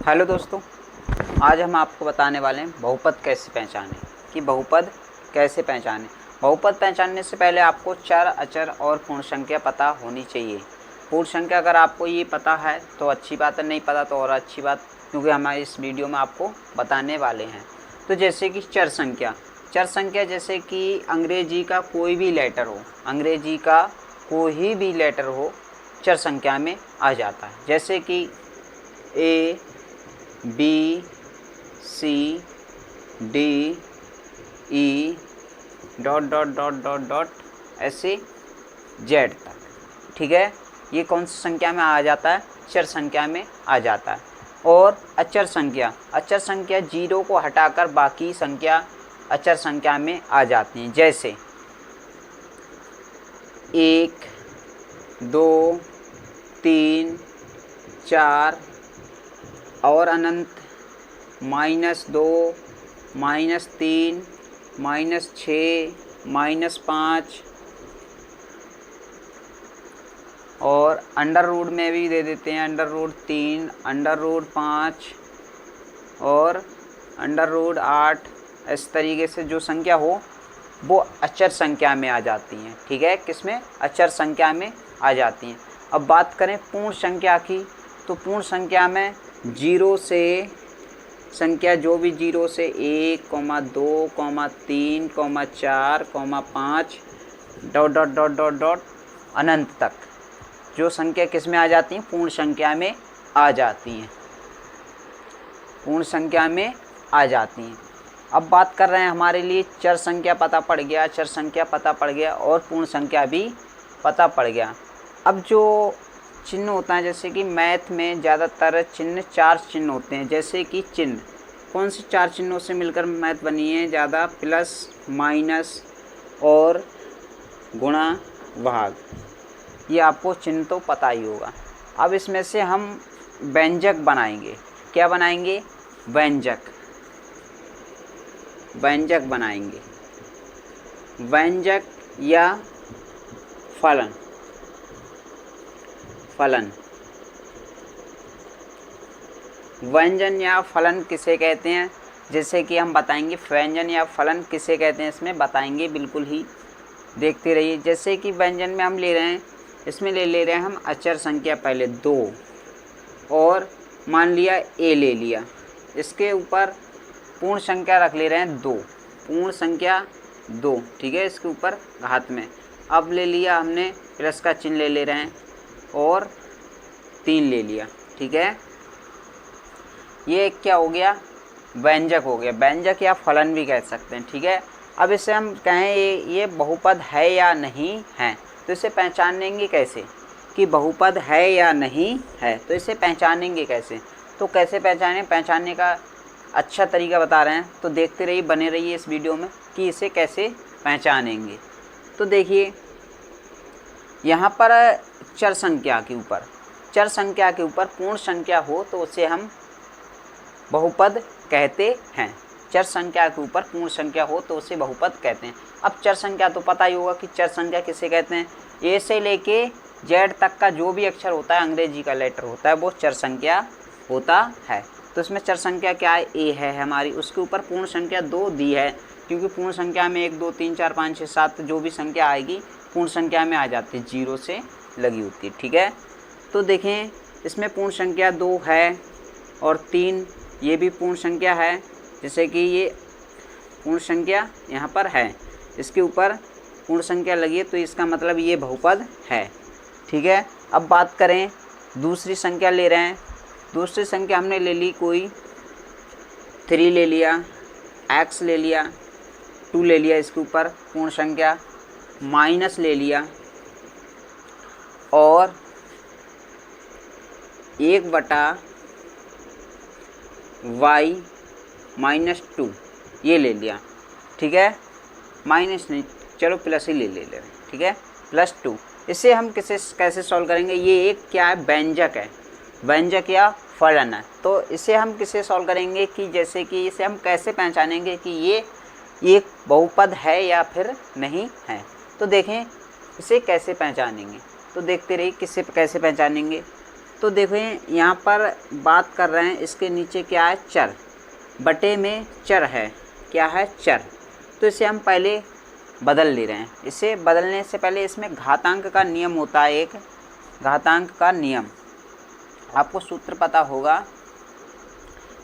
Hello दोस्तों, आज हम आपको बताने वाले हैं बहुपद कैसे पहचानें कि बहुपद कैसे पहचानें। बहुपद पहचानने से पहले आपको चर, अचर और पूर्ण संख्या पता होनी चाहिए। पूर्ण संख्या अगर आपको ये पता है तो अच्छी बात है, नहीं पता तो और अच्छी बात, क्योंकि हमारे इस वीडियो में आपको बताने वाले हैं। तो जैसे कि चर संख्या जैसे कि अंग्रेजी का कोई भी लेटर हो, अंग्रेजी का कोई भी लेटर हो चर संख्या में आ जाता है। जैसे कि A, B, C, D, E dot dot dot dot dot ऐसे जेड तक। ठीक है, ये कौन सी संख्या में आ जाता है? चर संख्या में आ जाता है। और अचर संख्या जीरो को हटाकर बाकी संख्या अचर संख्या में आ जाती हैं। जैसे 1, 2, 3, 4 और अनंत, -2, -3, -6, -5 और अंडर रूट में भी दे देते हैं, √3, √5 और √8। इस तरीके से जो संख्या हो वो अचर संख्या में आ जाती हैं। ठीक है, किसमें? अचर संख्या में आ जाती हैं। अब बात करें पूर्ण संख्या की, तो पूर्ण संख्या में जीरो से संख्या जो भी जीरो से 1, 2, 3, 4, 5 dot dot dot dot dot अनंत तक जो संख्या किस में आ जाती हैं? पूर्ण संख्या में आ जाती हैं, पूर्ण संख्या में आ जाती हैं। अब बात कर रहे हैं, हमारे लिए चर संख्या पता पड़ गया, अचर संख्या पता पड़ गया और पूर्ण संख्या भी पता पड़ गया। अब जो चिन्ह होता है, जैसे कि मैथ में ज़्यादातर चिन्ह 4 चिन्ह होते हैं। जैसे कि चिन्ह कौन से 4 चिन्हों से मिलकर मैथ बनी है? ज़्यादा प्लस, माइनस और गुणा, भाग। ये आपको चिन्ह तो पता ही होगा। अब इसमें से हम व्यंजक बनाएंगे। क्या बनाएंगे? व्यंजक बनाएंगे। व्यंजक या फलन। व्यंजन या फलन किसे कहते हैं? जैसे कि हम बताएंगे व्यंजन या फलन किसे कहते हैं, इसमें बताएंगे, बिल्कुल ही देखते रहिए। जैसे कि व्यंजन में हम ले रहे हैं, इसमें ले रहे हैं हम अचर संख्या पहले 2 और मान लिया ए ले लिया, इसके ऊपर पूर्ण संख्या रख ले रहे हैं 2, पूर्ण संख्या 2। ठीक है, इसके ऊपर घात में। अब ले लिया हमने प्लस का चिन्ह ले रहे हैं और 3 ले लिया। ठीक है, ये क्या हो गया? व्यंजक हो गया। व्यंजक या फलन भी कह सकते हैं। ठीक है, अब इसे हम कहें ये बहुपद है या नहीं है, तो इसे पहचानेंगे कैसे कि बहुपद है या नहीं है? तो इसे पहचानेंगे कैसे? तो कैसे पहचानने का अच्छा तरीका बता रहे हैं, तो देखते रहिए, बने रहिए इस वीडियो में कि इसे कैसे पहचानेंगे। तो देखिए, यहाँ पर चर संख्या के ऊपर पूर्ण संख्या हो तो उसे हम बहुपद कहते हैं। चर संख्या के ऊपर पूर्ण संख्या हो तो उसे बहुपद कहते हैं। अब चर संख्या तो पता ही होगा कि चर संख्या किसे कहते हैं? ए से लेके जेड तक का जो भी अक्षर होता है, अंग्रेजी का लेटर होता है, वो चर संख्या होता है। तो इसमें चर संख्या क्या है? ए है हमारी, उसके ऊपर पूर्ण संख्या 2 दी है, क्योंकि पूर्ण संख्या में 1, 2, 3, 4, 5, 6, 7 जो भी संख्या आएगी पूर्ण संख्या में आ जाती है, 0 से लगी होती है। ठीक है, तो देखें, इसमें पूर्ण संख्या 2 है और 3 ये भी पूर्ण संख्या है। जैसे कि ये पूर्ण संख्या यहाँ पर है, इसके ऊपर पूर्ण संख्या लगी है, तो इसका मतलब ये बहुपद है। ठीक है, अब बात करें दूसरी संख्या ले रहे हैं। दूसरी संख्या हमने ले ली कोई 3 ले लिया, x ले लिया, 2 ले लिया, इसके ऊपर पूर्ण संख्या, माइनस ले लिया और 1/y -2 ये ले लिया। ठीक है, माइनस नहीं, चलो प्लस ही ले रहे हैं। ठीक है, +2। इसे हम कैसे सॉल्व करेंगे? ये एक क्या है? व्यंजक है, व्यंजक या फलन है। तो इसे हम किसे सॉल्व करेंगे कि जैसे कि इसे हम कैसे पहचानेंगे कि ये एक बहुपद है या फिर नहीं है? तो देखें इसे कैसे पहचानेंगे, तो देखते रहिए किससे कैसे पहचानेंगे। तो देखें यहाँ पर बात कर रहे हैं, इसके नीचे क्या है, चर, बटे में चर है, क्या है, चर। तो इसे हम पहले बदल ले रहे हैं। इसे बदलने से पहले इसमें घातांक का नियम होता है, एक घातांक का नियम, आपको सूत्र पता होगा।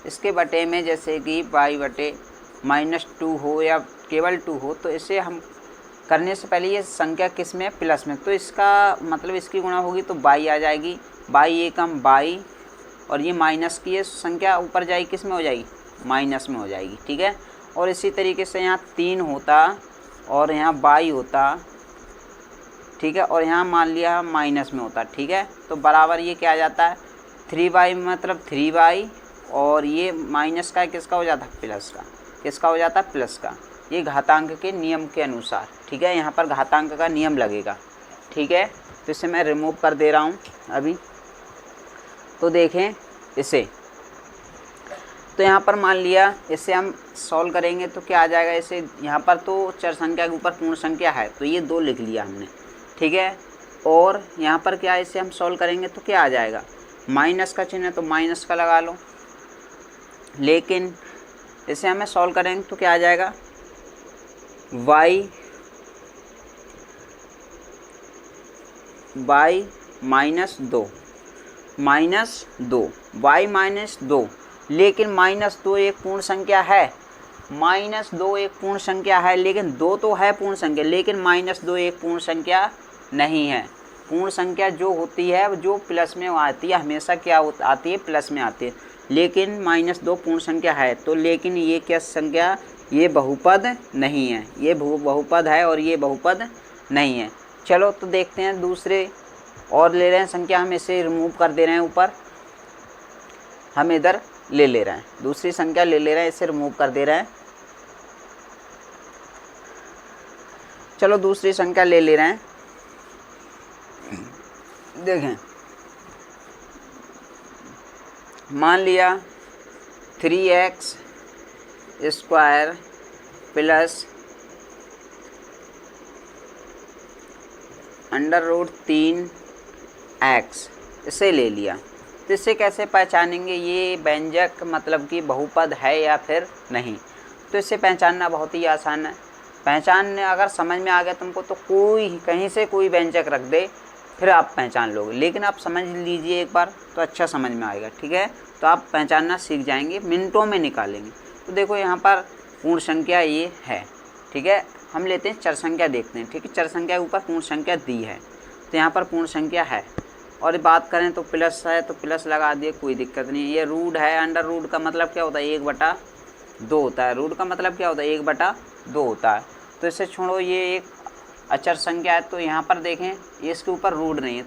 इसके बटे में जैसे कि y बटे -2 हो या केवल 2 हो, तो इसे हम करने से पहले ये संख्या किस में है, प्लस में, तो इसका मतलब इसकी गुणा होगी तो y आ जाएगी, y एकम y, और ये माइनस की ये संख्या ऊपर जाएगी, किस में हो जाएगी, माइनस में हो जाएगी, ठीक है। और इसी तरीके से यहाँ 3 होता और यहाँ y होता, ठीक है, और यहाँ मान लिया माइनस में होता, ठीक है। तो बराबर ये क्या आ जाता है, 3y मतलब 3y, और ये माइनस का किसका हो जाता है, प्लस का, किसका हो जाता है, प्लस का। ये घातांक के नियम के अनुसार, ठीक है, यहाँ पर घातांक का नियम लगेगा, ठीक है। तो इसे मैं रिमूव कर दे रहा हूँ अभी। तो देखें इसे, तो यहाँ पर मान लिया इसे हम सॉल्व करेंगे तो क्या आ जाएगा, इसे यहाँ पर तो चर संख्या के ऊपर पूर्ण संख्या है तो ये 2 लिख लिया हमने, ठीक है। और यहाँ पर क्या, इसे हम सॉल्व करेंगे तो क्या आ जाएगा, माइनस का चिन्ह है तो माइनस का लगा लो, लेकिन इसे हमें सॉल्व करेंगे तो क्या आ जाएगा, y -2 y -2, लेकिन -2 एक पूर्ण संख्या है, -2 एक पूर्ण संख्या है, लेकिन 2 तो है पूर्ण संख्या, लेकिन -2 एक पूर्ण संख्या नहीं है। पूर्ण संख्या जो होती है जो प्लस में आती है, हमेशा क्या आती है, प्लस में आती है, लेकिन -2 पूर्ण संख्या है। तो लेकिन ये क्या संख्या, ये बहुपद नहीं है, ये बहुपद है और ये बहुपद नहीं है। चलो तो देखते हैं दूसरे और ले रहे हैं संख्या, हम इसे रिमूव कर दे रहे हैं ऊपर, हम इधर ले रहे हैं, दूसरी संख्या ले रहे हैं, इसे रिमूव कर दे रहे हैं। चलो दूसरी संख्या ले रहे हैं, देखें, मान लिया 3x स्क्वायर प्लस √3x, इसे ले लिया। तो इससे कैसे पहचानेंगे ये व्यंजक मतलब कि बहुपद है या फिर नहीं। तो इसे पहचानना बहुत ही आसान है। पहचानने अगर समझ में आ गया तुमको तो कोई कहीं से कोई व्यंजक रख दे फिर आप पहचान लोगे, लेकिन आप समझ लीजिए एक बार तो अच्छा समझ में आएगा, ठीक है। तो आप पहचानना सीख जाएंगे, मिनटों में निकालेंगे। तो देखो यहाँ पर पूर्ण संख्या ये है, ठीक है। हम लेते हैं चर संख्या, देखते हैं, ठीक है। चर संख्या के ऊपर पूर्ण संख्या दी है तो यहाँ पर पूर्ण संख्या है, और बात करें तो प्लस है तो प्लस लगा दिए, कोई दिक्कत नहीं। ये रूट है, अंडर रूट का मतलब क्या होता है, 1/2 होता है। रूट का मतलब क्या होता है, 1/2 होता है। तो इसे छोड़ो, ये एक अचर संख्या है तो यहाँ पर देखें ये इसके ऊपर रूट नहीं है